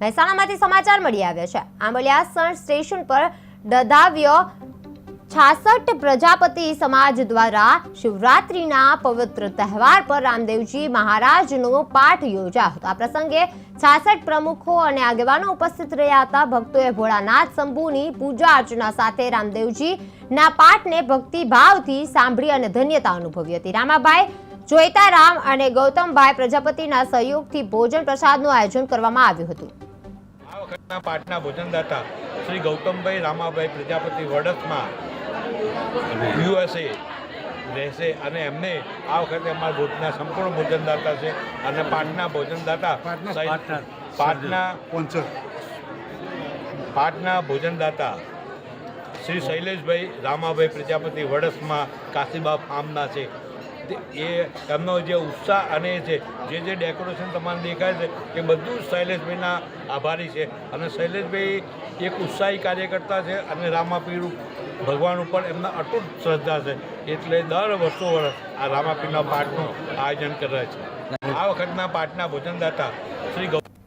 મહેસાણામાંથી સમાચાર મળી આવ્યા છે। આંબલિયાસણ સ્ટેશન પર દદાવ્ય 66 પ્રજાપતિ સમાજ દ્વારા શિવરાત્રીના પવિત્ર તહેવાર પર રામદેવજી મહારાજનો પાઠ યોજાયો હતો। આ પ્રસંગે 66 પ્રમુખો અને આગેવાનો ઉપસ્થિત રહ્યા હતા। ભક્તોએ ભોળાનાથ શંભુની પૂજા અર્ચના સાથે રામદેવજીના પાઠને ભક્તિભાવથી સાંભળી અને ધન્યતા અનુભવી હતી। રામાભાઈ જોઈતારામ અને ગૌતમભાઈ પ્રજાપતિના સહયોગથી ભોજન પ્રસાદનું આયોજન કરવામાં આવ્યું હતું। આ વખતના પાઠના ભોજનદાતા શ્રી ગૌતમભાઈ રામાભાઈ પ્રજાપતિ વડસમાં USA રહેશે અને એમને આ વખતે અમારા ભોજના સંપૂર્ણ ભોજનદાતા છે અને પાઠના ભોજનદાતા પાઠના ભોજનદાતા શ્રી શૈલેષભાઈ રામાભાઈ પ્રજાપતિ વડસમાં કાશીબા ફાર્મના છે। એ એમનો જે ઉત્સાહ અને જે ડેકોરેશન તમારે દેખાય છે એ બધું જ શૈલેષભાઈના આભારી છે અને શૈલેષભાઈ એક ઉત્સાહી કાર્યકર્તા છે અને રામાપીર ભગવાન ઉપર એમના અતૂટ શ્રદ્ધા છે, એટલે દર વર્ષો વર્ષ આ રામાપીરના પાઠનું આયોજન કરે છે। આ વખતના પાઠના ભોજનદાતા શ્રી